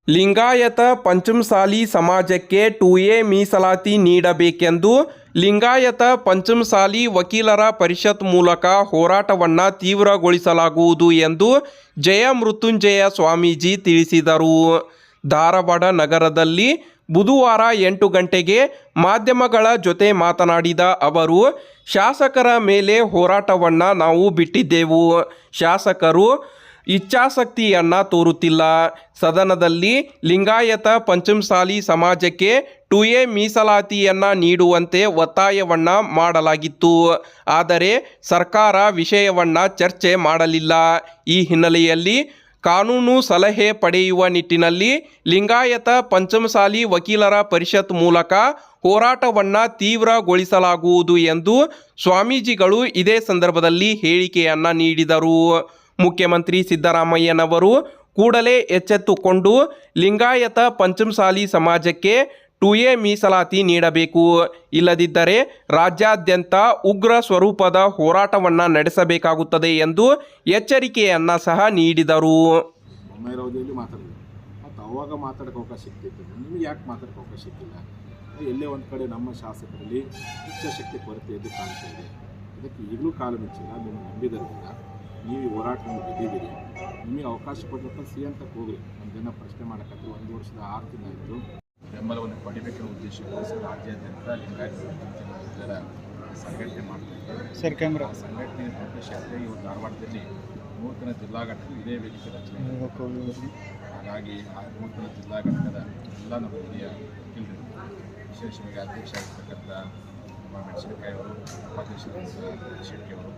ಲಿಂಗಾಯತ ಪಂಚಮಸಾಲಿ ಸಮಾಜಕ್ಕೆ 2A ಮೀಸಲಾತಿ ನೀಡಬೇಕೆಂದು ಲಿಂಗಾಯತ ಪಂಚಮಸಾಲಿ ವಕೀಲರ ಪರಿಷತ್ ಮೂಲಕ ಹೋರಾಟವನ್ನು ತೀವ್ರಗೊಳಿಸಲಾಗುವುದು ಎಂದು ಜಯ ಮೃತ್ಯುಂಜಯ ಸ್ವಾಮೀಜಿ ತಿಳಿಸಿದರು. ಧಾರವಾಡ ನಗರದಲ್ಲಿ ಬುಧವಾರ 8 ಗಂಟೆಗೆ ಮಾಧ್ಯಮಗಳ ಜೊತೆ ಮಾತನಾಡಿದ ಅವರು, ಶಾಸಕರ ಮೇಲೆ ಹೋರಾಟವನ್ನು ನಾವು ಬಿಟ್ಟಿದ್ದೆವು. ಶಾಸಕರು ಇಚ್ಛಾಶಕ್ತಿಯನ್ನು ತೋರುತ್ತಿಲ್ಲ. ಸದನದಲ್ಲಿ ಲಿಂಗಾಯತ ಪಂಚಮಸಾಲಿ ಸಮಾಜಕ್ಕೆ 2A ಮೀಸಲಾತಿಯನ್ನು ನೀಡುವಂತೆ ಒತ್ತಾಯವನ್ನು ಮಾಡಲಾಗಿತ್ತು. ಆದರೆ ಸರ್ಕಾರ ವಿಷಯವನ್ನು ಚರ್ಚೆ ಮಾಡಲಿಲ್ಲ. ಈ ಹಿನ್ನೆಲೆಯಲ್ಲಿ ಕಾನೂನು ಸಲಹೆ ಪಡೆಯುವ ನಿಟ್ಟಿನಲ್ಲಿ ಲಿಂಗಾಯತ ಪಂಚಮಸಾಲಿ ವಕೀಲರ ಪರಿಷತ್ ಮೂಲಕ ಹೋರಾಟವನ್ನು ತೀವ್ರಗೊಳಿಸಲಾಗುವುದು ಎಂದು ಸ್ವಾಮೀಜಿಗಳು ಇದೇ ಸಂದರ್ಭದಲ್ಲಿ ಹೇಳಿಕೆಯನ್ನು ನೀಡಿದರು. ಮುಖ್ಯಮಂತ್ರಿ ಸಿದ್ದರಾಮಯ್ಯನವರು ಕೂಡಲೇ ಎಚ್ಚೆತ್ತುಕೊಂಡು ಲಿಂಗಾಯತ ಪಂಚಮಸಾಲಿ ಸಮಾಜಕ್ಕೆ 2A ಮೀಸಲಾತಿ ನೀಡಬೇಕು. ಇಲ್ಲದಿದ್ದರೆ ರಾಜ್ಯಾದ್ಯಂತ ಉಗ್ರ ಸ್ವರೂಪದ ಹೋರಾಟವನ್ನು ನಡೆಸಬೇಕಾಗುತ್ತದೆ ಎಂದು ಎಚ್ಚರಿಕೆಯನ್ನು ಸಹ ನೀಡಿದರು. ಅವಾಗ ಮಾತಾಡೋಕ್ಕೆ ಅವಕಾಶ ಸಿಗ್ತಿತ್ತು, ನಿಮಗೆ ಯಾಕೆ ಮಾತಾಡೋಕ್ಕೆ ಅವಕಾಶ ಸಿಕ್ಕಿಲ್ಲ? ಎಲ್ಲೇ ಒಂದು ಕಡೆ ನಮ್ಮ ಶಾಸಕರಲ್ಲಿ ಇಚ್ಛಾಶಕ್ತಿ ಕೊರತೆ ಎದ್ದು ಕಾಣ್ತಾ ಇದೆ. ಅದಕ್ಕೆ ಈಗಲೂ ಕಾಲು ಮಿಂಚಿಲ್ಲ. ನೀವು ನಂಬಿದರಿಂದ ನೀವು ಹೋರಾಟವನ್ನು ಗೆದ್ದಿದ್ದೀರಿ. ನಿಮಗೆ ಅವಕಾಶ ಕೊಟ್ಟರೆ CM ತಕ್ಕ ಹೋಗ್ರಿ. ಒಂದು ಜನ ಪ್ರಶ್ನೆ ಮಾಡೋಕ್ಕಂದ್ರೆ 1 ವರ್ಷದ 6 ತಿಂಗಳಾಯಿತು. ಬೆಂಬಲವನ್ನು ಪಡಿಬೇಕೆಂಬ ಉದ್ದೇಶಕ್ಕೋಸ್ಕರ ರಾಜ್ಯಾದ್ಯಂತ ಲಿಂಗಾಯತ ವಕೀಲರ ಸಂಘಟನೆ ಮಾಡ್ತಾಯಿದ್ದಾರೆ. ಸಂಘಟನೆ ದೊಡ್ಡ ಶಕ್ತಿ ಇವತ್ತು ಧಾರವಾಡದಲ್ಲಿ ನೂತನ ಜಿಲ್ಲಾ ಘಟಕ ಇದೇ ವೇದಿಕೆ ರಚನೆ. ಹಾಗಾಗಿ ಆ ನೂತನ ಜಿಲ್ಲಾ ಘಟಕದ ಎಲ್ಲ ನಮ್ಮ ಹಿರಿಯ ವಕೀಲರು, ವಿಶೇಷವಾಗಿ ಅಧ್ಯಕ್ಷ ಆಗಿರ್ತಕ್ಕಂಥ ಮೆಣಸಿನಕಾಯಿ ಅವರು, ಉಪಾಧ್ಯಕ್ಷ ಶೆಟ್ಟಿ ಅವರು,